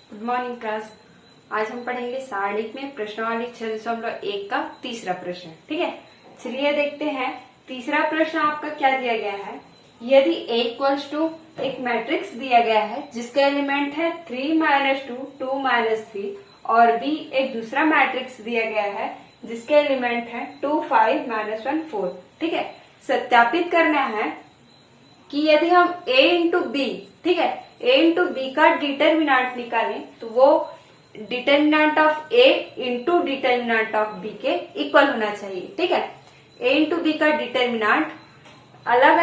Good morning class. आज हम पढ़ेंगे सारणिक में प्रश्नावली 6.1 का तीसरा प्रश्न। ठीक है, चलिए देखते हैं। तीसरा प्रश्न आपका क्या दिया गया है। यदि A इक्वल्स टू एक मैट्रिक्स दिया गया है जिसके एलिमेंट है 3-2, 2-3 और B एक दूसरा मैट्रिक्स दिया गया है जिसके एलिमेंट है 2, 5, -1, 4। ठीक है, सत्यापित करना है कि यदि हम A इंटू बी, ठीक है, A इंटू बी का डिटर्मिनांट निकालें तो वो determinant of A into determinant of B के इक्वल होना चाहिए। ठीक है, A इंटू बी का डिटर्मिनांट अलग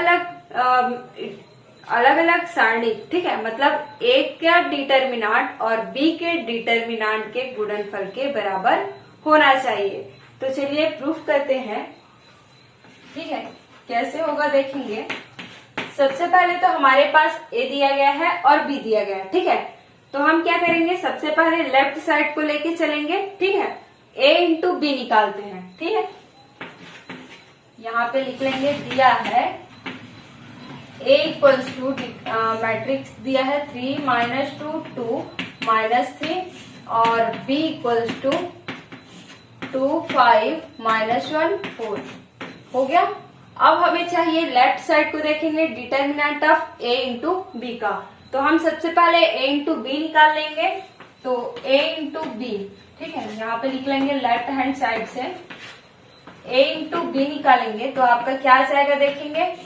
अलग सारणी, ठीक है, मतलब A का डिटर्मिनांट और B के डिटर्मिनांट के गुणनफल के बराबर होना चाहिए। तो चलिए प्रूफ करते हैं। ठीक है, कैसे होगा देखेंगे। सबसे पहले तो हमारे पास A दिया गया है और B दिया गया है। ठीक है, तो हम क्या करेंगे, सबसे पहले लेफ्ट साइड को लेके चलेंगे। ठीक है, A इंटू बी निकालते हैं। ठीक है, यहाँ पे लिख लेंगे, दिया है A इक्वल्स टू मैट्रिक्स दिया है 3-2, 2-3 और B इक्वल्स टू 2, 5, -1, 4 हो गया। अब हमें चाहिए लेफ्ट साइड को देखेंगे, determinant of A into B का। तो हम सबसे पहले A इंटू बी निकाल लेंगे। तो A इंटू बी, ठीक है, यहाँ पे लिख लेंगे लेफ्ट हैंड साइड से A इंटू बी निकालेंगे तो आपका क्या आ जाएगा देखेंगे,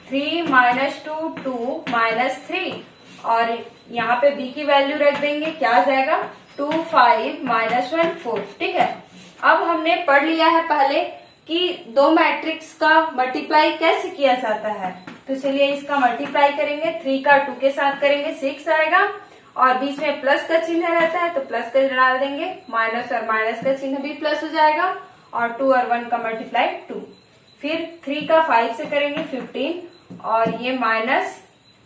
3-2, 2-3 और यहाँ पे B की वैल्यू रख देंगे, क्या आ जाएगा 2, 5, -1, 4। ठीक है, अब हमने पढ़ लिया है पहले कि दो मैट्रिक्स का मल्टीप्लाई कैसे किया जाता है। तो चलिए इसका मल्टीप्लाई करेंगे, 3 का 2 के साथ करेंगे 6 आएगा और बीच में प्लस का चिन्ह रहता है तो प्लस का डाल देंगे, माइनस और माइनस का चिन्ह भी प्लस हो जाएगा और 2 और 1 का मल्टीप्लाई 2। फिर 3 का 5 से करेंगे 15 और ये माइनस,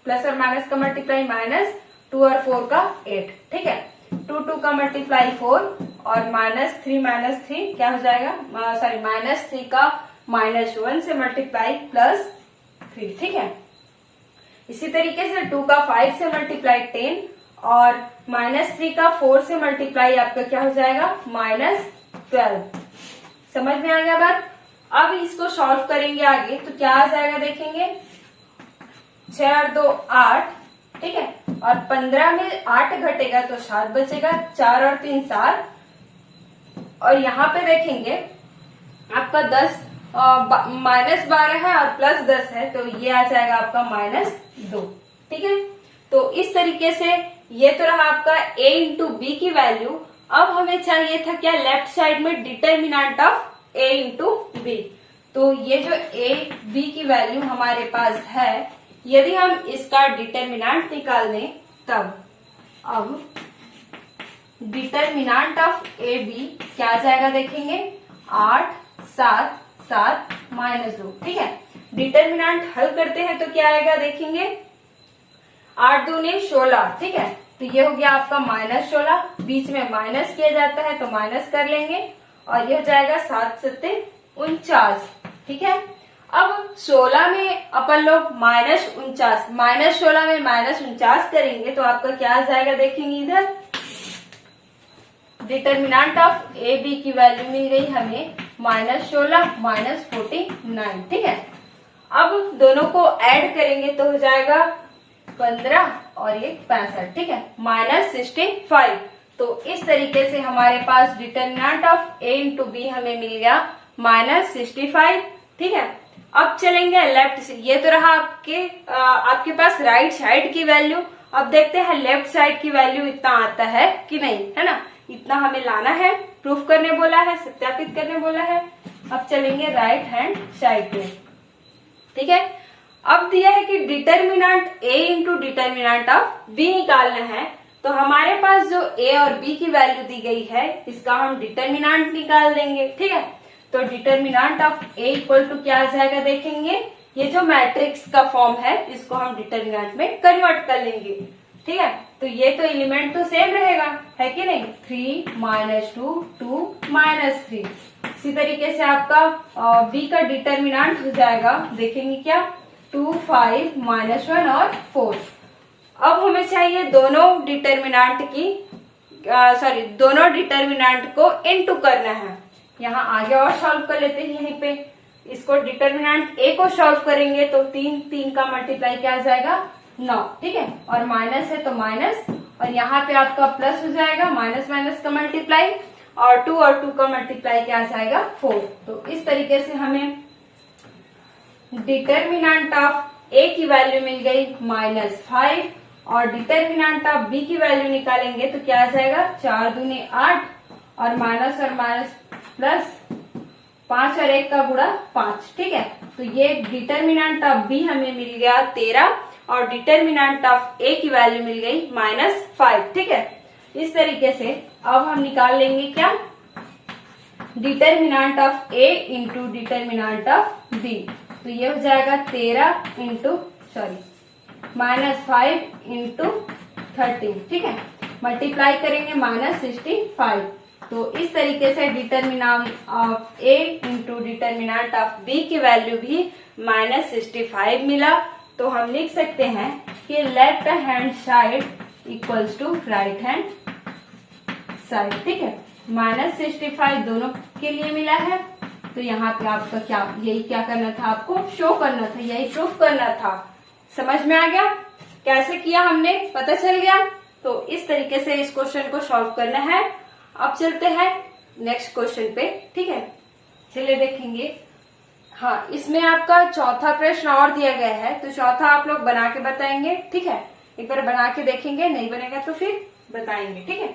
प्लस और माइनस का मल्टीप्लाई माइनस, 2 और 4 का 8। ठीक है, 2 का मल्टीप्लाई 4 और -3 क्या हो जाएगा, सॉरी -3 का -1 से मल्टीप्लाई +3। ठीक है, इसी तरीके से 2 का 5 से मल्टीप्लाई 10 और -3 का 4 से मल्टीप्लाई आपका क्या हो जाएगा, -12। समझ में आ गया बात। अब इसको सॉल्व करेंगे आगे तो क्या आ जाएगा देखेंगे, 6 और 2 8, ठीक है, और 15 में 8 घटेगा तो 7 बचेगा, 4 और 3 7 और यहाँ पे देखेंगे आपका 10 -12 है और +10 है तो ये आ जाएगा आपका -2। ठीक है, तो इस तरीके से ये तो रहा आपका A इंटू बी की वैल्यू। अब हमें चाहिए था क्या, लेफ्ट साइड में determinant of A into B. तो ये जो A B की वैल्यू हमारे पास है, यदि हम इसका डिटर्मिनेंट निकाल दें तब अब डिटर्मिनेंट ऑफ ए बी क्या आ जाएगा देखेंगे, 8, 7, 7, -2। ठीक है, डिटर्मिनेंट हल करते हैं तो क्या आएगा देखेंगे, 8 दूनी 16। ठीक है, तो ये हो गया आपका -16, बीच में माइनस किया जाता है तो माइनस कर लेंगे और ये हो जाएगा 7 7 49। ठीक है, अब 16 में अपन लोग -49, -16 में -49 करेंगे तो आपका क्या आ जाएगा देखेंगे, इधर डिटर्मिनेंट ऑफ ए बी की वैल्यू मिल गई हमें -16, -49। ठीक है, अब दोनों को ऐड करेंगे तो हो जाएगा 15 और ये 65। ठीक है, -65। तो इस तरीके से हमारे पास determinant of A into B हमें मिल गया -65। ठीक है, अब चलेंगे लेफ्ट से। ये तो रहा आपके पास राइट साइड की वैल्यू। अब देखते हैं लेफ्ट साइड की वैल्यू इतना आता है कि नहीं, है ना, इतना हमें लाना है, प्रूफ करने बोला है, सत्यापित करने बोला है। अब चलेंगे राइट हैंड साइड पे। ठीक है, अब दिया है कि determinant A into determinant of B निकालना है। तो हमारे पास जो A और B की वैल्यू दी गई है इसका हम डिटर्मिनेंट निकाल देंगे। ठीक है, तो determinant of A equal to क्या आ जाएगा देखेंगे, ये जो मैट्रिक्स का फॉर्म है इसको हम डिटर्मिनेंट में कन्वर्ट कर लेंगे। ठीक है, तो ये तो एलिमेंट तो सेम रहेगा, है कि नहीं, 3 -2, 2 -3। इसी तरीके से आपका B का डिटर्मिनेंट हो जाएगा देखेंगे क्या, 2, 5, -1 और 4। अब हमें चाहिए दोनों डिटर्मिनेंट को इनटू करना है। यहाँ आगे और सॉल्व कर लेते हैं। यहीं पे इसको डिटर्मिनेंट ए को सॉल्व करेंगे तो 3 का मल्टीप्लाई क्या आ जाएगा 9, ठीक है, और माइनस है तो माइनस, और यहाँ पे आपका प्लस हो जाएगा, माइनस माइनस का मल्टीप्लाई, और 2 का मल्टीप्लाई क्या आ जाएगा 4। तो इस तरीके से हमें डिटर्मिनेंट ऑफ ए की वैल्यू मिल गई -5, और डिटर्मिनेंट ऑफ बी की वैल्यू निकालेंगे तो क्या आ जाएगा 4 दूनी 8, और माइनस प्लस 5 और 1 का गुणा 5, ठीक है। तो ये डिटर्मिनेंट ऑफ बी हमें मिल गया 13, और डिटर्मिनेंट ऑफ ए की वैल्यू मिल गई -5, ठीक है। इस तरीके से अब हम निकाल लेंगे क्या, determinant of A into determinant of B. तो ये हो जाएगा 13 इंटू -5 इंटू 13, ठीक है, मल्टीप्लाई करेंगे -65। तो इस तरीके से determinant of A into determinant of B की वैल्यू भी -65 मिला। तो हम लिख सकते हैं कि left hand side equals to right hand side, ठीक है। -65 दोनों के लिए मिला है। तो यहाँ पे आपका क्या करना था, आपको शो करना था, यही प्रूफ करना था। समझ में आ गया कैसे किया हमने, पता चल गया। तो इस तरीके से इस क्वेश्चन को सॉल्व करना है। अब चलते हैं नेक्स्ट क्वेश्चन पे, ठीक है। चलिए देखेंगे। हाँ, इसमें आपका चौथा प्रश्न और दिया गया है, तो चौथा आप लोग बना के बताएंगे, ठीक है। एक बार बना के देखेंगे, नहीं बनेगा तो फिर बताएंगे, ठीक है।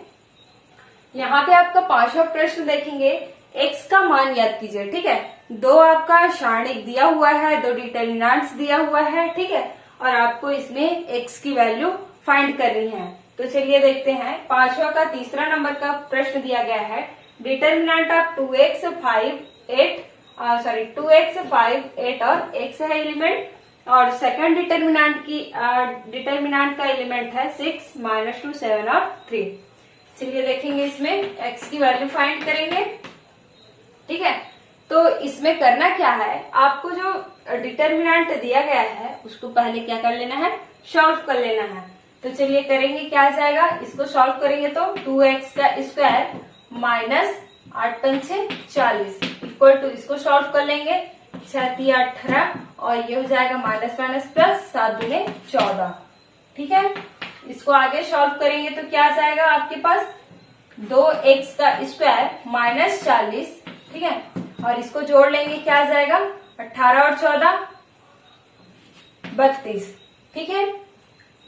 यहाँ पे आपका 5वां प्रश्न देखेंगे। x का मान याद कीजिए, ठीक है। 2 आपका सारणिक दिया हुआ है, 2 डिटर्मिनेंट्स दिया हुआ है, ठीक है, और आपको इसमें x की वैल्यू फाइंड करनी है। तो चलिए देखते हैं। 5वां का तीसरा नंबर का प्रश्न दिया गया है। डिटर्मिनेंट ऑफ 2x 5 8 और x है एलिमेंट, और सेकंड डिटर्मिनेंट का एलिमेंट है 6 -2 7 और 3। चलिए देखेंगे, इसमें x की वैल्यू फाइंड करेंगे, ठीक है। तो इसमें करना क्या है, आपको जो डिटर्मिनेंट दिया गया है उसको पहले क्या कर लेना है, सॉल्व कर लेना है। तो चलिए करेंगे, क्या आ जाएगा, इसको सॉल्व करेंगे तो 2x का स्क्वायर -8 पंचे 40 इक्वल टू, इसको सॉल्व कर लेंगे 6 3 18, और ये हो जाएगा माइनस माइनस प्लस 7 दूने 14, ठीक है। इसको आगे सॉल्व करेंगे तो क्या आ जाएगा आपके पास 2x का स्क्वायर -40, ठीक है, और इसको जोड़ लेंगे, क्या आ जाएगा 18 और 14 32, ठीक है।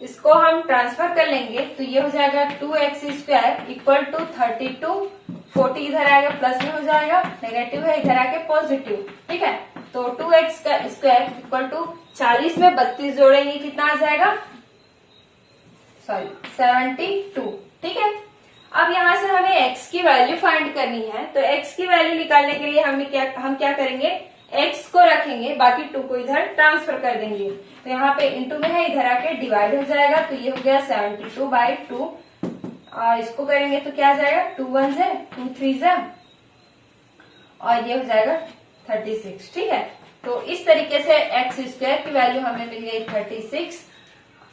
इसको हम ट्रांसफर कर लेंगे तो ये हो जाएगा 2x स्क्वायर इक्वल टू 32, 40 इधर आएगा प्लस में हो जाएगा, नेगेटिव है इधर आके पॉजिटिव, ठीक है। तो 2x का स्क्वायर इक्वल टू 40 में 32 जोड़ेंगे, कितना आ जाएगा 72, ठीक है। अब यहाँ से हमें x की वैल्यू फाइंड करनी है। तो x की वैल्यू निकालने के लिए हम क्या करेंगे, x को रखेंगे, बाकी 2 को इधर ट्रांसफर कर देंगे। तो यहाँ पे इंटू में है, इधर आके डिवाइड हो जाएगा, तो ये हो गया 72/2। इसको करेंगे तो क्या आ जाएगा 2 1 है 2 3 है, और ये हो जाएगा 36, ठीक है। तो इस तरीके से x स्क्वायर की वैल्यू हमें मिल गई 36।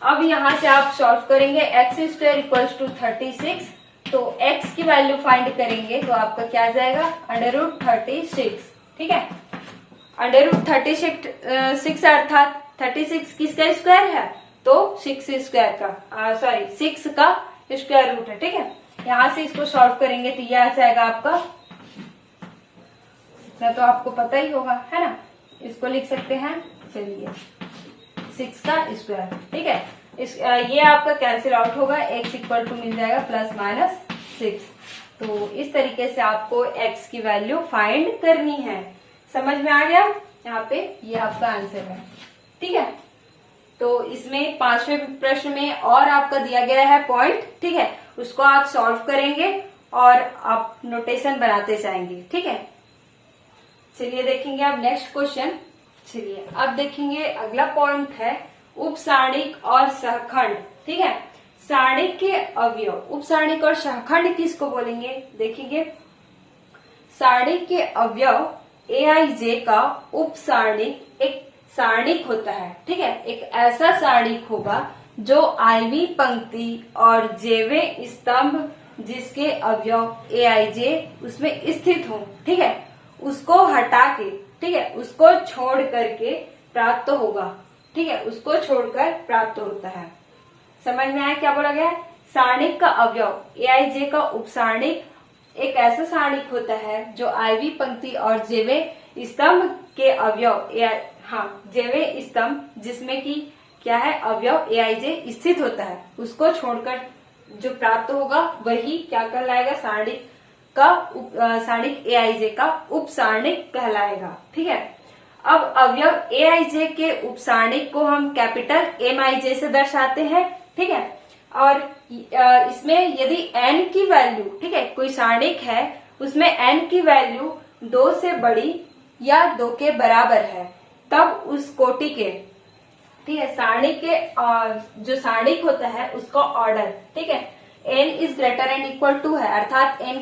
अब यहाँ से आप सॉल्व करेंगे, x स्क्वायर इक्वल्स टू 36, तो x की वैल्यू फाइंड करेंगे तो आपका क्या आ जाएगा √36, ठीक है। √36 अर्थात 36 किसका स्क्वायर है, तो 6 स्क्वायर का 6 का स्क्वायर रूट है, ठीक है। यहाँ से इसको सॉल्व करेंगे तो ये आ जाएगा आपका, तो आपको पता ही होगा, है ना। इसको लिख सकते हैं, चलिए 6 का स्क्वायर, ठीक है। ये आपका कैंसिल आउट होगा, x इक्वल टू मिल जाएगा +-6। तो इस तरीके से आपको x की वैल्यू फाइंड करनी है। समझ में आ गया, यहाँ पे ये आपका आंसर है, ठीक है। तो इसमें 5वें प्रश्न में और आपका दिया गया है पॉइंट, ठीक है, उसको आप सॉल्व करेंगे और आप नोटेशन बनाते जाएंगे, ठीक है। चलिए देखेंगे अब नेक्स्ट क्वेश्चन। चलिए अब देखेंगे अगला पॉइंट है उपसारणिक और सहखंड, ठीक है। सारणिक के अवयव, उपसारणिक और सहखंड किसको बोलेंगे, देखेंगे। सारणिक के अवयव aij का उपसारणिक एक सारणिक होता है, ठीक है। एक ऐसा सारणिक होगा जो आईवी पंक्ति और जेवे स्तंभ जिसके अवयव ए आई जे उसमें स्थित हो, ठीक है, उसको हटा के, ठीक है, उसको छोड़ करके प्राप्त होगा, ठीक है, उसको छोड़कर प्राप्त होता है। समझ में आया क्या बोला गया है? सारणिक का अवयव ए आई जे का उपसारणिक एक ऐसा सारणिक होता है जो आईवी पंक्ति और जेवे स्तंभ के अवयव जेवे स्तंभ जिसमें कि क्या है अवयव ए आई जे स्थित होता है, उसको छोड़कर जो प्राप्त होगा वही क्या कहलाएगा? सारणिक ए आई जे का उपसारणिक कहलाएगा, ठीक है। अब अवयव ए आई जे के उपसारणिक को हम कैपिटल एम आई जे से दर्शाते हैं, ठीक है। और इसमें यदि n की वैल्यू, ठीक है, कोई सारणिक है उसमें n की वैल्यू 2 से बड़ी या 2 के बराबर है, तब उस कोटि के, ठीक है, सारणिक के जो सारणिक होता है उसका ऑर्डर, ठीक है, n is greater and equal to है, अर्थात n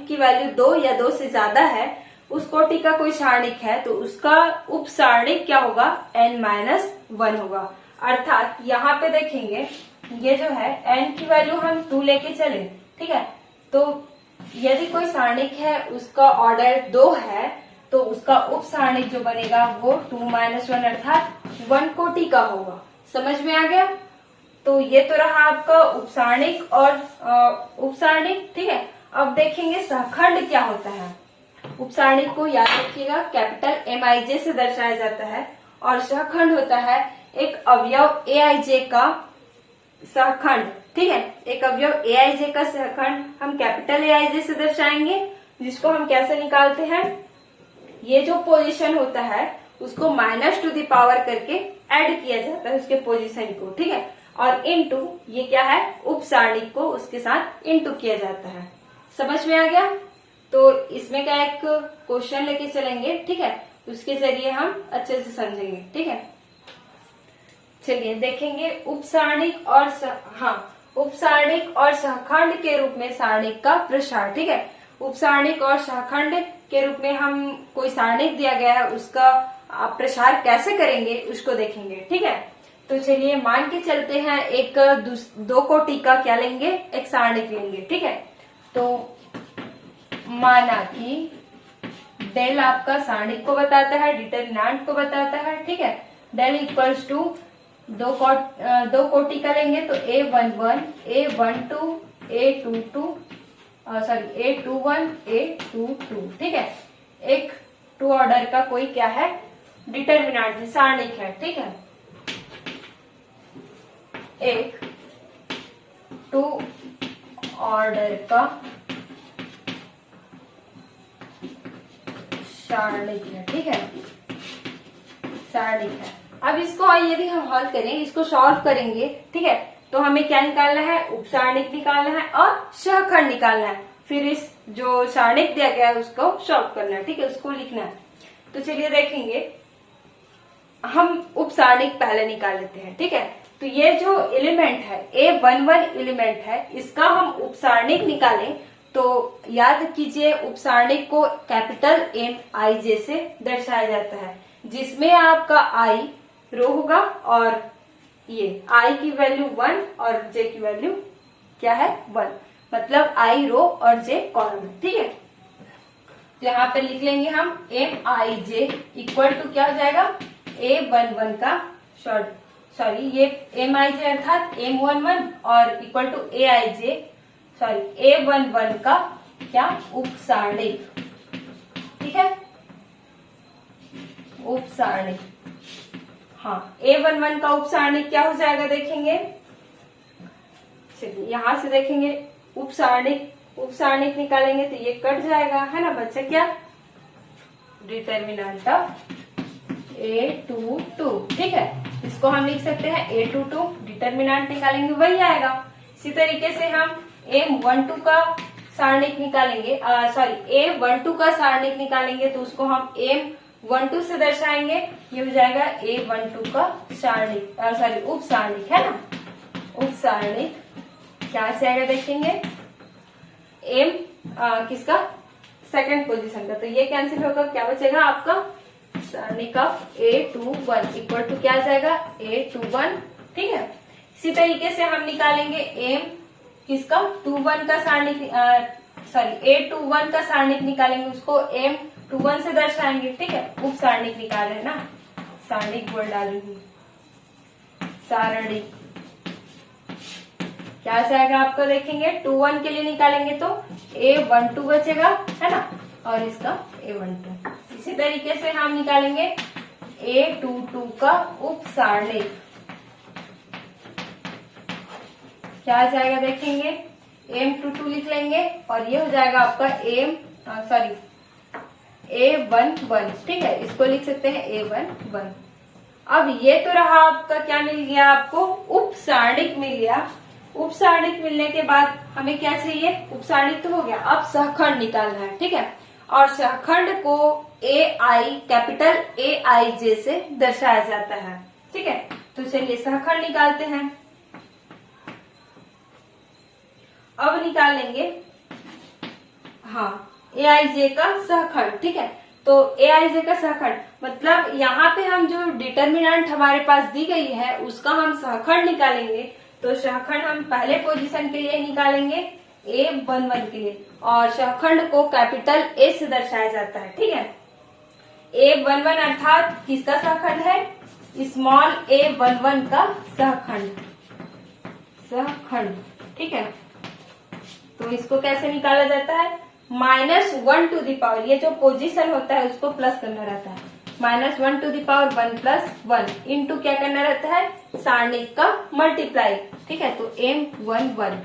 की वैल्यू 2 या 2 से ज्यादा है, उस कोटि का कोई सारणिक है तो उसका उप सारणिक क्या होगा? n-1 होगा। अर्थात यहाँ पे देखेंगे ये जो है n की वैल्यू हम 2 लेके चले, ठीक है, तो यदि कोई सारणिक है उसका ऑर्डर 2 है तो उसका उप सारणिक जो बनेगा वो 2-1 अर्थात 1 कोटि का होगा। समझ में आ गया? तो ये तो रहा आपका उपसारणिक और उपसारणिक, ठीक है। अब देखेंगे सहखंड क्या होता है। उपसारणिक को याद रखिएगा कैपिटल एम आई जे से दर्शाया जाता है और सहखंड होता है एक अवयव ए आई जे का सहखंड, ठीक है, एक अवयव ए आई जे का सहखंड हम कैपिटल ए आई जे से दर्शाएंगे, जिसको हम कैसे निकालते हैं? ये जो पोजीशन होता है उसको -टू द पावर करके ऐड किया जाता है उसके पोजीशन को, ठीक है, और इनटू ये क्या है? उपसारणिक को उसके साथ इनटू किया जाता है। समझ में आ गया? तो इसमें क्या एक क्वेश्चन लेके चलेंगे, ठीक है, उसके जरिए हम अच्छे से समझेंगे, ठीक है। चलिए देखेंगे उपसारणिक और उपसारणिक और सहखंड के रूप में सारणिक का प्रसार, ठीक है। उपसारणिक और सहखंड के रूप में हम कोई सारणिक दिया गया है उसका प्रसार कैसे करेंगे उसको देखेंगे, ठीक है। तो चलिए मान के चलते हैं एक 2 कोटि का क्या लेंगे? एक सारणिक लेंगे, ठीक है। तो माना कि डेल आपका सारणिक को बताता है, डिटरमिनेंट को बताता है, ठीक है। डेल इक्वल्स टू 2 कोटि का लेंगे तो A11, A12, A22 A21, A22, ठीक है। एक 2 ऑर्डर का कोई क्या है? डिटरमिनेंट है, सारणिक है, ठीक है। एक 2 ऑर्डर का सारणिक है, ठीक है, सारणिक है। अब इसको यदि हम हल करें, इसको सॉल्व करेंगे, ठीक है, तो हमें क्या निकालना है? उपसारणिक निकालना है और सहखंड निकालना है। फिर इस जो सारणिक दिया गया है उसको सॉल्व करना है, ठीक है, उसको लिखना है। तो चलिए देखेंगे, हम उपसारणिक पहले निकाल लेते हैं, ठीक है। तो ये जो एलिमेंट है A11 एलिमेंट है, इसका हम उपसारणिक निकालें तो याद कीजिए उपसारणिक को कैपिटल एम आई जे से दर्शाया जाता है, जिसमें आपका आई रो होगा और ये आई की वैल्यू 1 और जे की वैल्यू क्या है? 1, मतलब आई रो और जे कॉलम है, ठीक है। तो यहाँ पे लिख लेंगे हम M I J equal to क्या हो जाएगा? A11 का ये एम आई जे अर्थात M11 और इक्वल टू A11 का क्या? उपसारणिक, ठीक है, उपसारणिक। A11 का उपसारणिक क्या हो जाएगा देखेंगे। चलिए यहां से देखेंगे उपसारणिक निकालेंगे तो ये कट जाएगा, है ना बच्चा? क्या? डिटरमिनेंट ऑफ A22, ठीक है, इसको हम लिख सकते हैं A22, डिटरमिनेंट निकालेंगे वही आएगा। इसी तरीके से हम M12 का सारणिक निकालेंगे, A12 का सारणिक निकालेंगे तो उसको हम M12 से दर्शाएंगे, ये हो जाएगा A12 का सारणिक, उपसारणिक, है ना। उपसारणिक क्या से आएगा देखेंगे, किसका? सेकंड पोजीशन का, तो ये कैंसिल होगा, क्या बचेगा आपका? सारणिक ऑफ A21 इक्वल टू क्या आ जाएगा? A21, ठीक है। इसी तरीके से हम निकालेंगे एम किसका 2-1 का सारणिक A21 का सारणिक निकालेंगे, उसको M21 से दर्शाएंगे। ठीक है, उप सारणिक निकाल रहे हैं ना, सारणिक बोल डालूंगी, सारणिक क्या जाएगा आपको देखेंगे 2-1 के लिए निकालेंगे तो A12 बचेगा, है ना, और इसका A12। इसी तरीके से हम निकालेंगे A22 का उप सारणिक, क्या जाएगा देखेंगे M22 लिख लेंगे और ये हो जाएगा आपका A11। ठीक है, इसको लिख सकते हैं A11। अब ये तो रहा आपका, क्या मिल गया आपको उप सारणिक मिल गया। उप सारणिक मिलने के बाद हमें क्या चाहिए, उप सारणिक तो हो गया, अब सहखंड निकालना है। ठीक है, और सहखंड को कैपिटल AIJ से दर्शाया जाता है। ठीक है, तो चलिए सहखंड निकालते हैं। अब निकाल लेंगे AIJ का सहखंड। ठीक है, तो AIJ का सहखंड मतलब यहाँ पे हम जो डिटर्मिनेंट हमारे पास दी गई है उसका हम सहखंड निकालेंगे। तो सहखंड हम पहले पोजीशन के लिए निकालेंगे A11 के लिए, और सहखंड को कैपिटल A से दर्शाया जाता है। ठीक है, A11 अर्थात किसका सहखंड है, स्मॉल A11 का सहखंड। ठीक है, तो इसको कैसे निकाला जाता है, -1 टू द पावर, ये जो पोजीशन होता है उसको प्लस करना रहता है, -1 टू द पावर 1 + 1 इंटू क्या करना रहता है, सारणिक का मल्टीप्लाई। ठीक है, तो M11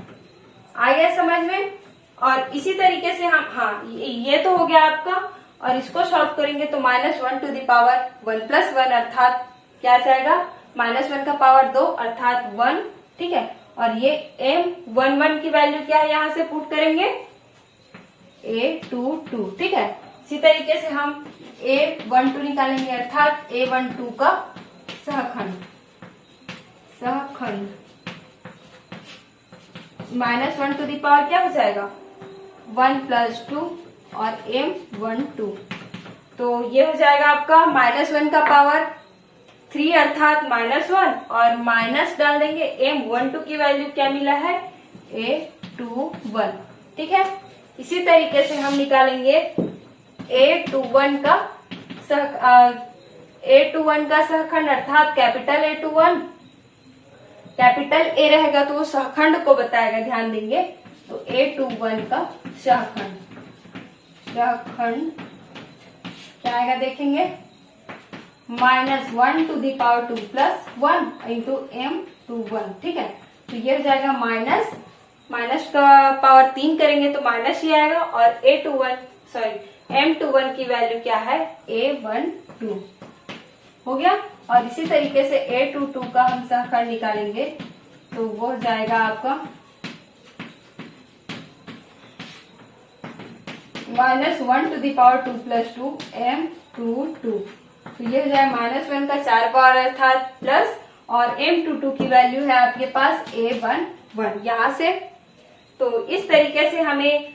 आ गया समझ में। और इसी तरीके से हम ये तो हो गया आपका, और इसको सॉल्व करेंगे तो -1 टू द पावर 1 + 1 अर्थात क्या जाएगा, -1 का पावर 2 अर्थात 1। ठीक है, और ये M11 की वैल्यू क्या है, यहां से पुट करेंगे A22। ठीक है, इसी तरीके से हम A12 निकालेंगे अर्थात A12 का सहखंड -1 टू द पावर क्या हो जाएगा 1 + 2 और M12, तो ये हो जाएगा आपका -1 का पावर 3 अर्थात -1 और माइनस डाल देंगे M12 की वैल्यू क्या मिला है A21। ठीक है, इसी तरीके से हम निकालेंगे A21 का सहखंड अर्थात कैपिटल A21, कैपिटल A रहेगा तो वो सहखंड को बताएगा, ध्यान देंगे। तो A21 का सहखंड क्या आएगा देखेंगे, -1 to the power 2 + 1 into M21। ठीक है, तो ये हो जाएगा माइनस का पावर 3 करेंगे तो माइनस ही आएगा, और M21 की वैल्यू क्या है A12 हो गया। और इसी तरीके से A22 का हम सहखंड निकालेंगे तो वो हो जाएगा आपका -1 टू द पावर 2 + 2 M22, तो ये हो जाएगा -1 का 4 पावर अर्थात प्लस, और M22 की वैल्यू है आपके पास A11 यहाँ से। तो इस तरीके से हमें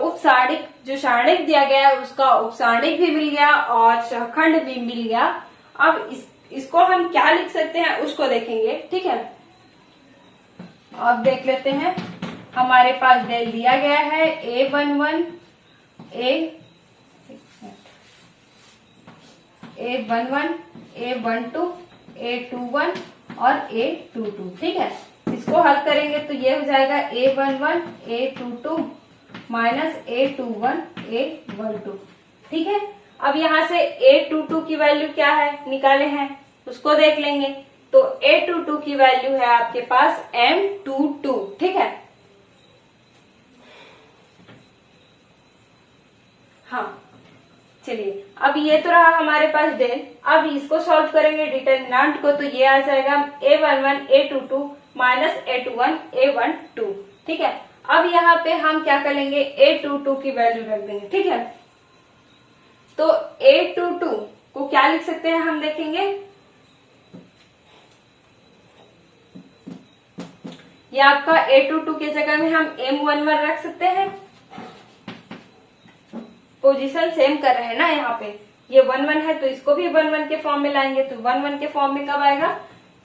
उप सारणिक जो सारणिक दिया गया है उसका उप सारणिक भी मिल गया और सहखंड भी मिल गया। अब इसको हम क्या लिख सकते हैं उसको देखेंगे। ठीक है, अब देख लेते हैं, हमारे पास डेल दिया गया है A11 A12 A21 और A22। ठीक है, इसको हल करेंगे तो ये हो जाएगा A11 A22 -A21 A12। ठीक है, अब यहाँ से A22 की वैल्यू क्या है निकाले हैं उसको देख लेंगे। तो A22 की वैल्यू है आपके पास M22। ठीक है, चलिए अब ये तो रहा हमारे पास डेल। अब इसको सॉल्व करेंगे डिटर्मिनेंट को, तो ये आ जाएगा A11 A22 -A21 A12। ठीक है, अब यहाँ पे हम क्या करेंगे A22 की वैल्यू रख देंगे। ठीक है, तो A22 को क्या लिख सकते हैं हम देखेंगे, ये आपका A22 के जगह में हम M11 रख सकते हैं, पोजीशन सेम कर रहे हैं ना, यहाँ पे ये 11 है तो इसको भी 11 के फॉर्म में लाएंगे, तो 11 के फॉर्म में कब आएगा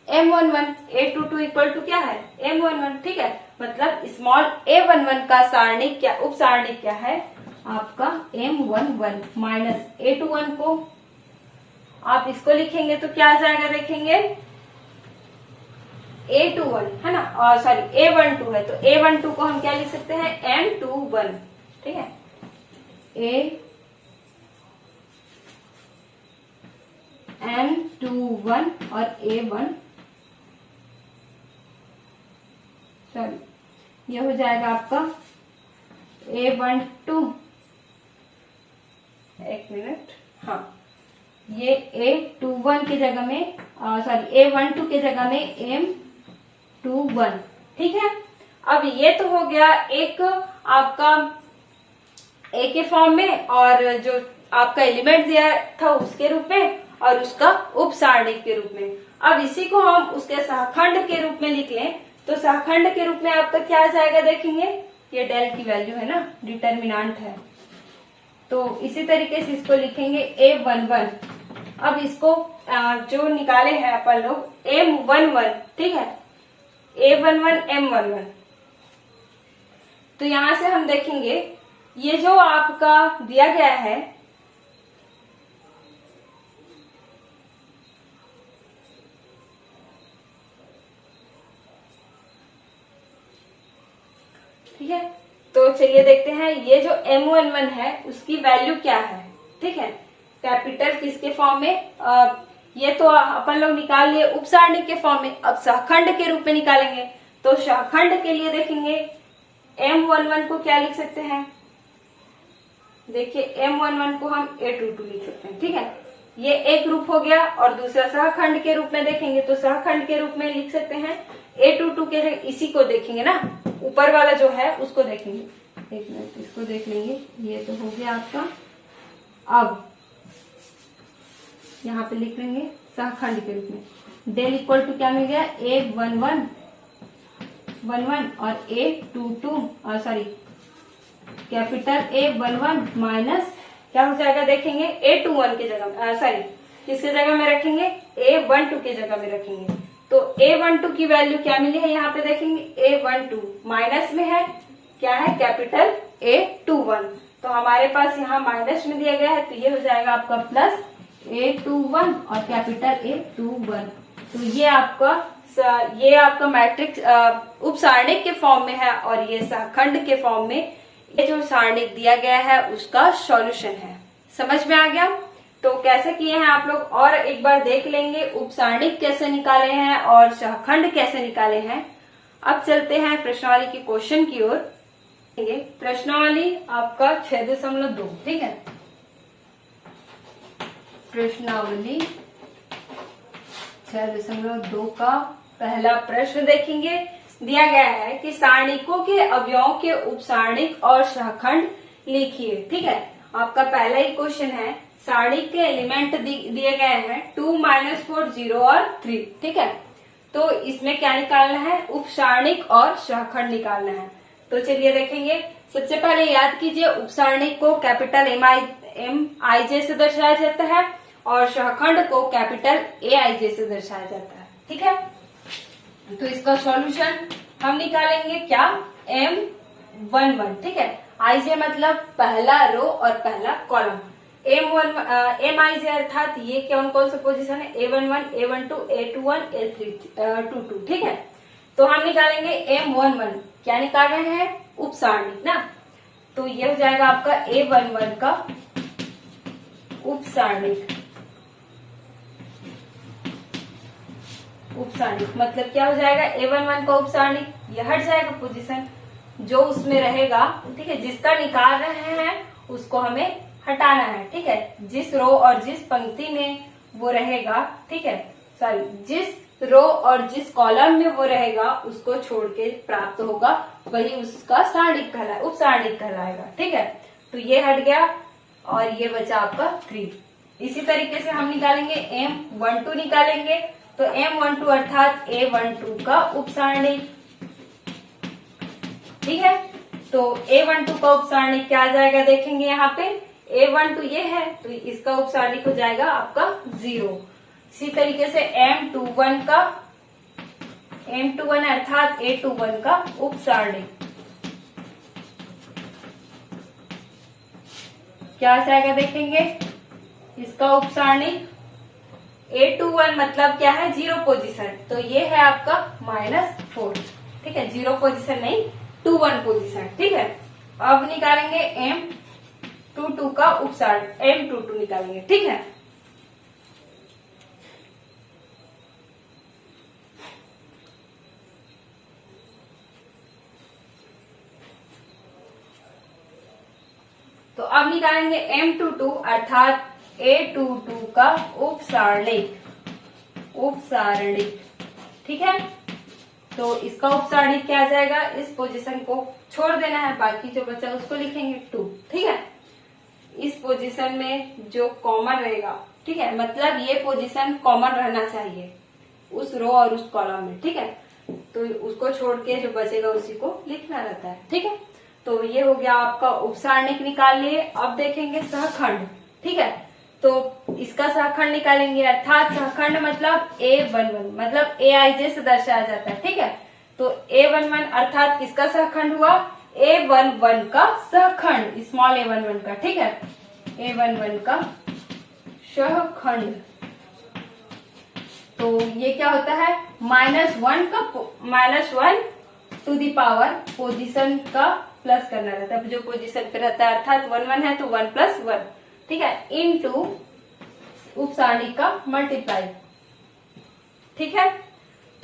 M11, A22 इक्वल टू क्या है M11, ठीक है। मतलब स्मॉल a11 का सारणिक क्या, उप सारणिक क्या है आपका M11 माइनस A21 को आप इसको लिखेंगे तो क्या आ जाएगा देखेंगे A21 है ना, और सॉरी A12 है, तो A12 को हम क्या लिख सकते हैं M21, ठीक है। M21 और A1 सॉरी ये हो जाएगा आपका A12, एक मिनट, हाँ ये A21 की जगह में सॉरी A12 की जगह में M21, ठीक है। अब ये तो हो गया एक आपका A के फॉर्म में और जो आपका एलिमेंट दिया था उसके रूप में और उसका उप सारणिक के रूप में। अब इसी को हम उसके सहखंड के रूप में लिख लें तो सहखंड के रूप में आपका क्या आ जाएगा देखेंगे, ये डेल की वैल्यू है ना, डिटर्मिनेंट है, तो इसी तरीके से इसको लिखेंगे A11। अब इसको जो निकाले हैं अपन लोग M11, ठीक है, A11 M11, तो यहां से हम देखेंगे ये जो आपका दिया गया है ठीक है, तो चलिए देखते हैं ये जो M11 है उसकी वैल्यू क्या है, ठीक है। कैपिटल किसके फॉर्म में, ये तो अपन लोग निकाल लिए उप सारणिक के फॉर्म में, अब सहखंड के रूप में निकालेंगे तो सहखंड के लिए देखेंगे M11 को क्या लिख सकते हैं, देखिए M11 को हम A22 लिख सकते हैं, ठीक है। ये एक रूप हो गया और दूसरा सहखंड के रूप में देखेंगे तो सहखंड के रूप में लिख सकते हैं A22 के, इसी को देखेंगे ना, ऊपर वाला जो है उसको देखेंगे, एक मिनट इसको देख लेंगे, ये तो हो गया आपका। अब यहाँ पे लिख लेंगे सहखंड के रूप में डेल इक्वल टू क्या मिल गया A11 और A22 और सॉरी कैपिटल A11 माइनस क्या हो जाएगा देखेंगे A21 की जगह सॉरी किसके जगह में रखेंगे A12 की जगह में रखेंगे, तो A12 की वैल्यू क्या मिली है यहाँ पे देखेंगे A12 माइनस में है क्या है कैपिटल A21, तो हमारे पास यहाँ माइनस में दिया गया है तो ये हो जाएगा आपका प्लस A21 और कैपिटल A21। तो ये आपका मैट्रिक्स उप सारणिक के फॉर्म में है और ये सहखंड के फॉर्म में ये जो सारणिक दिया गया है उसका सॉल्यूशन है। समझ में आ गया, तो कैसे किए हैं आप लोग और एक बार देख लेंगे, उप सारणिक कैसे निकाले हैं और सहखंड कैसे निकाले हैं। अब चलते हैं प्रश्नावली के क्वेश्चन की ओर। प्रश्नावली आपका 6.2, ठीक है। प्रश्नावली 6.2 का पहला प्रश्न देखेंगे। दिया गया है कि सारणिकों के अवयवों के उप सारणिक और सहखंड लिखिए, ठीक है। आपका पहला ही क्वेश्चन है, सारणिक के एलिमेंट दिए गए हैं 2, -4, 0 और 3, ठीक है। तो इसमें क्या निकालना है, उप सारणिक और सहखंड निकालना है। तो चलिए देखेंगे, सबसे पहले याद कीजिए उप सारणिक को कैपिटल MIJ से दर्शाया जाता है और सहखंड को कैपिटल AIJ से दर्शाया जाता है, ठीक है। तो इसका सॉल्यूशन हम निकालेंगे क्या M11, ठीक है। IJ मतलब पहला रो और पहला कॉलम, MIJ अर्थात ये कौन कौन सा पोजीशन है A11, A12, A21, A22, ठीक है। तो हम निकालेंगे M11, क्या निकाल रहे हैं उप सारणिक ना, तो ये हो जाएगा आपका A11 का उप सारणिक। उप सारणिक मतलब क्या हो जाएगा A11 का उप सारणिक, ये हट जाएगा पोजीशन जो उसमें रहेगा, ठीक है। जिसका निकाल रहे हैं उसको हमें हटाना है, ठीक है। जिस रो और जिस पंक्ति में वो रहेगा, ठीक है, सॉरी जिस रो और जिस कॉलम में वो रहेगा उसको छोड़ के प्राप्त होगा वही उसका सारणिक कहलाए, उप सारणिक कहलाएगा, ठीक है। तो ये हट गया और ये बचा आपका 3। इसी तरीके से हम निकालेंगे M12 निकालेंगे, तो M12 अर्थात A12 का उप सारणिक, ठीक है। तो A12 का उप सारणिक क्या आ जाएगा देखेंगे, यहाँ पे A12 ये है तो इसका उप सारणिक हो जाएगा आपका 0। इसी तरीके से M21 का M21 अर्थात A21 का उपसारणिक क्या जाएगा देखेंगे। इसका उपसारणिक A21 मतलब क्या है, 0 पोजीशन, तो ये है आपका -4। ठीक है, 0 पोजीशन नहीं, 21 पोजीशन। ठीक है, अब निकालेंगे M22 का उपसारण, M22 निकालेंगे। ठीक है, तो अब निकालेंगे M22 अर्थात A22 का उपसारणिक। ठीक है, तो इसका उपसारणिक क्या आ जाएगा, इस पोजीशन को छोड़ देना है, बाकी जो बचा उसको लिखेंगे 2। ठीक है, इस पोजीशन में जो कॉमन रहेगा, ठीक है, मतलब ये पोजीशन कॉमन रहना चाहिए उस रो और उस कॉलम में। ठीक है, तो उसको छोड़ के जो बचेगा उसी को लिखना रहता है। ठीक है, तो ये हो गया आपका उपसारणिक निकाल लिए। अब देखेंगे सहखंड। ठीक है, तो इसका सहखंड निकालेंगे अर्थात सहखंड मतलब A11 मतलब AIJ से दर्शाया जाता है। ठीक है, तो A11 अर्थात किसका सहखंड हुआ, A11 का सहखंड, स्मॉल A11 का। ठीक है, A11 का सहखंड, तो ये क्या होता है, -1 का -1 टू दी पावर पोजीशन का प्लस करना रहता है, जो पोजीशन पे रहता है, अर्थात 1 1 है तो 1 + 1। ठीक है, इनटू उपसारणिक का मल्टीप्लाई। ठीक है,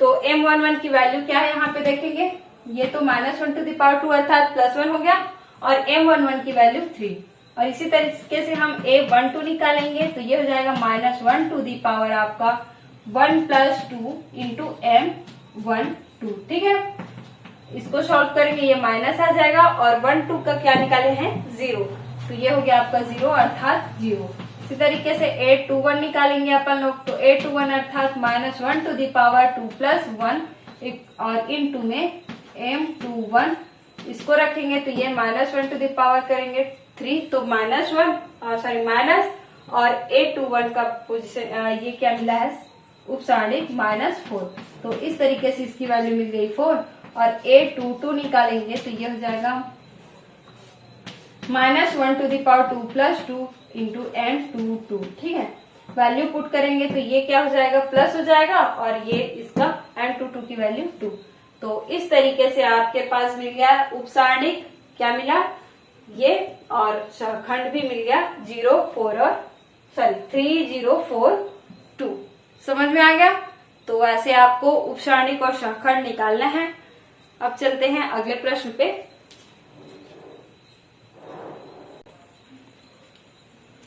तो M11 की वैल्यू क्या है यहाँ पे देखेंगे, ये तो -1 टू दी पावर 2 अर्थात +1 हो गया, और M11 की वैल्यू 3। और इसी तरीके से हम A12 निकालेंगे, तो ये हो जाएगा -1 टू दी पावर आपका 1 + 2 इंटू M12। ठीक है, इसको सॉल्व करेंगे, ये माइनस आ जाएगा, और 1 2 का क्या निकाले हैं, 0, तो ये हो गया आपका 0 अर्थात 0। इसी तरीके से A21 निकालेंगे अपन लोग, तो A21 अर्थात -1 टू दी पावर 2 + 1 और इनटू में M21, इसको रखेंगे तो ये -1 टू दी पावर करेंगे 3, तो माइनस, और A21 का पोजीशन ये क्या मिला है, उपसारणिक -4। तो इस तरीके से इसकी वैल्यू मिल गई 4, और A22 निकालेंगे तो ये हो जाएगा -1 to the power 2 + 2 into M22। ठीक है, वैल्यू पुट करेंगे तो ये क्या हो जाएगा, प्लस हो जाएगा, और ये इसका M22 की वैल्यू 2। तो इस तरीके से आपके पास मिल गया उपसारणिक, क्या मिला ये, और सहखंड भी मिल गया 3042। समझ में आ गया। तो ऐसे आपको उपसारणिक और सहखंड निकालना है। अब चलते हैं अगले प्रश्न पे।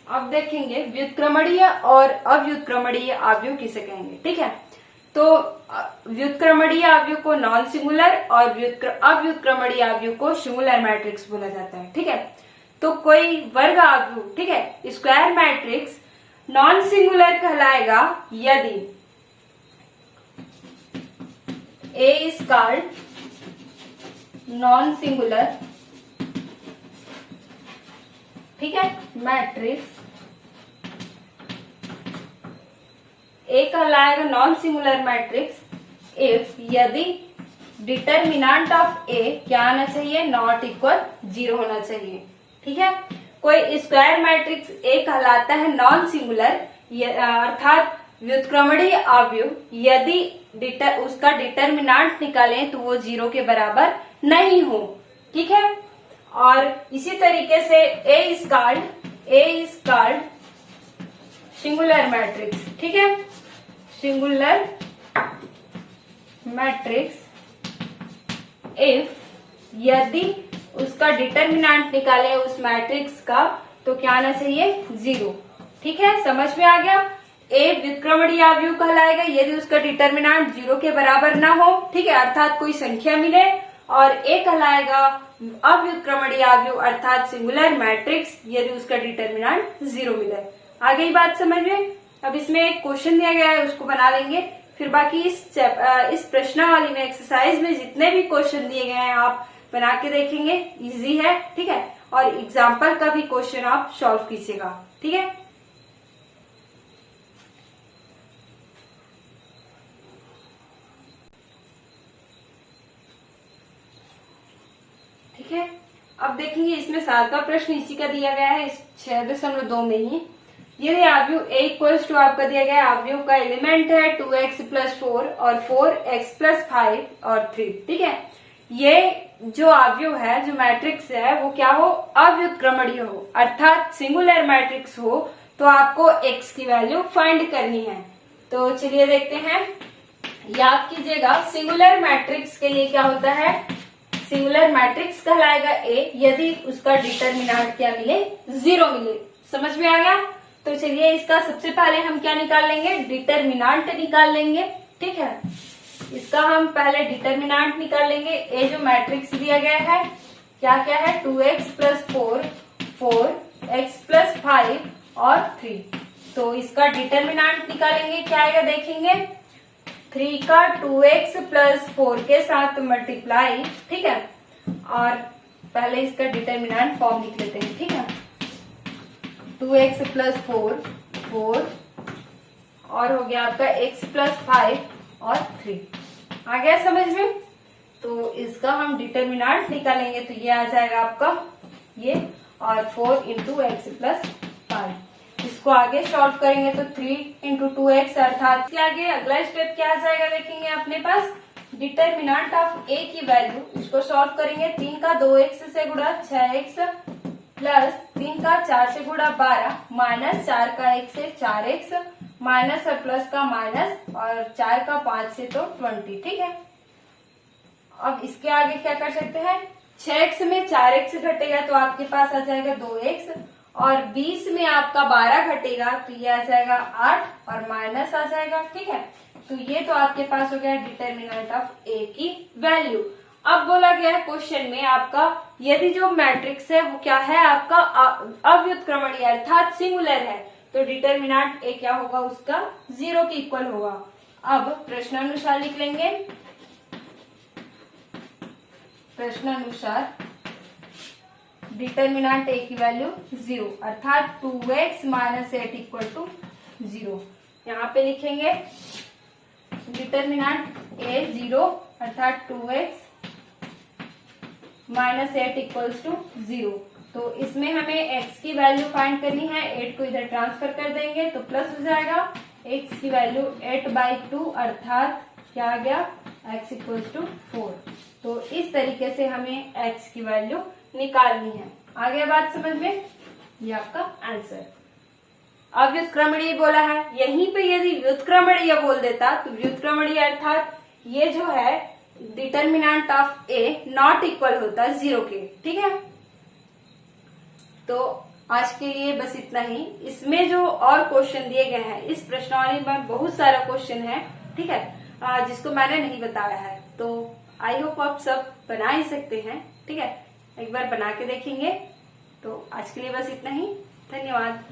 अब देखेंगे व्युत्क्रमणीय और अव्युत्क्रमणीय अवयव किसे कहेंगे। ठीक है, तो व्युत्क्रमणीय अवयव को नॉन सिंगुलर और अव्युत्क्रमणीय अवयव को सिंगुलर मैट्रिक्स बोला जाता है। ठीक है, तो कोई वर्ग अवयव, ठीक है, स्क्वायर मैट्रिक्स नॉन सिंगुलर कहलाएगा यदि A is called non singular, ठीक है, मैट्रिक्स ए कहलाएगा नॉन सिंगुलर मैट्रिक्स इफ यदि डिटर्मिनेंट ऑफ ए क्या आना चाहिए, नॉट इक्वल 0 होना चाहिए। ठीक है, कोई स्क्वायर मैट्रिक्स ए कहलाता है नॉन सिंगुलर अर्थात व्युत्क्रमणीय अवयव यदि उसका डिटर्मिनेंट निकालें तो वो 0 के बराबर नहीं हो। ठीक है, और इसी तरीके से ए इज कॉल्ड सिंगुलर मैट्रिक्स। ठीक है, सिंगुलर मैट्रिक्स इफ यदि उसका डिटर्मिनेंट निकाले उस मैट्रिक्स का तो क्या आना चाहिए, 0। ठीक है, समझ में आ गया। ए व्युत्क्रमणीय अवयव कहलाएगा यदि उसका डिटर्मिनेंट 0 के बराबर ना हो। ठीक है, अर्थात कोई संख्या मिले, और ए कहलाएगा अव्युत्क्रमणीय अवयव अर्थात सिंगुलर मैट्रिक्स यदि उसका डिटर्मिनेंट 0 मिले। आ गई बात समझ में। अब इसमें एक क्वेश्चन दिया गया है, उसको बना लेंगे, फिर बाकी इस प्रश्नावली में एक्सरसाइज में जितने भी क्वेश्चन दिए गए हैं आप बना के देखेंगे, इजी है। ठीक है, और एग्जाम्पल का भी क्वेश्चन आप सॉल्व कीजिएगा। ठीक है, है। अब देखेंगे इसमें 7वां प्रश्न इसी का दिया गया है, इस 6.2 में ही। यदि आव्यूह a इक्वल्स टू आपका दिया गया है, आव्यूह का एलिमेंट है 2x+4 और 4x+5 और 3, ठीक है। ये जो आव्यूह है, जो मैट्रिक्स है, वो क्या हो, अव्युत्क्रमणीय हो, अर्थात सिंगुलर मैट्रिक्स हो, तो आपको x की वैल्यू फाइंड करनी है। तो चलिए देखते हैं। याद कीजिएगा, सिंगुलर मैट्रिक्स के लिए क्या होता है, सिंगुलर मैट्रिक्स कहलाएगा A यदि उसका डिटरमिनेंट क्या मिले, 0 मिले। समझ में आ गया। तो चलिए इसका सबसे पहले हम क्या निकाल लेंगे, डिटरमिनेंट निकाल लेंगे, ठीक है। इसका हम पहले डिटरमिनेंट निकाल लेंगे। ए जो मैट्रिक्स दिया गया है, क्या क्या है, 2x+4, 4x+5 और 3। तो इसका डिटरमिनेंट निकालेंगे, क्या आएगा देखेंगे, 3 का 2x+4 के साथ मल्टीप्लाई, ठीक है। और पहले इसका डिटरमिनेंट फॉर्म लिख लेते हैं, ठीक है। 2x+4, 4 और हो गया आपका x+5 और 3। आ गया समझ में। तो इसका हम डिटरमिनेंट निकालेंगे, तो ये आ जाएगा आपका ये, और 4 × x+5। इसको आगे सॉल्व करेंगे तो 3 × 2x, अर्थात इसके आगे अगला स्टेप क्या आ जाएगा देखेंगे अपने पास, डिटरमिनेंट ऑफ a की वैल्यू। इसको सॉल्व करेंगे, 3 का 2x से गुणा 6x प्लस 3 का 4 से गुणा 12 माइनस 4 का 1 से 4x माइनस और प्लस का माइनस और 4 का 5 से तो 20, ठीक है। अब इसके आगे क्या कर सकते हैं, 6x में 4x घटेगा तो आपके पास आ जाएगा 2x, और 20 में आपका 12 घटेगा तो ये आ जाएगा 8 और माइनस आ जाएगा, ठीक है। तो ये तो आपके पास हो गया डिटरमिनेंट ऑफ a की वैल्यू। अब बोला गया है क्वेश्चन में आपका, यदि जो मैट्रिक्स है वो क्या है आपका अव्युत्क्रमणीय अर्थात सिंगुलर है, तो डिटरमिनेंट a क्या होगा, उसका 0 के इक्वल होगा। अब प्रश्नानुसार लिख लेंगे, प्रश्नानुसार डिटरमिनेंट a की वैल्यू 0, अर्थात 2x - 8 = 0। यहाँ पे लिखेंगे डिटरमिनेंट a 0, अर्थात 2x - 8 = 0। तो इसमें हमें x की वैल्यू फाइंड करनी है, 8 को इधर ट्रांसफर कर देंगे तो प्लस हो जाएगा, x की वैल्यू 8/2, अर्थात क्या आ गया, x = 4। तो इस तरीके से हमें x की वैल्यू निकालनी है। आ गया बात समझ में, ये आपका आंसर। अब व्युत्क्रमणीय बोला है, यहीं पे यदि व्युत्क्रमणीय बोल देता तो व्युत्क्रमणीय अर्थात ये जो है determinant of a not equal होता 0 के, ठीक है। तो आज के लिए बस इतना ही। इसमें जो और क्वेश्चन दिए गए हैं, इस प्रश्नावली में बहुत सारा क्वेश्चन है, ठीक है, जिसको मैंने नहीं बताया है। तो आई होप आप सब बना ही सकते हैं, ठीक है। एक बार बना के देखेंगे। तो आज के लिए बस इतना ही, धन्यवाद।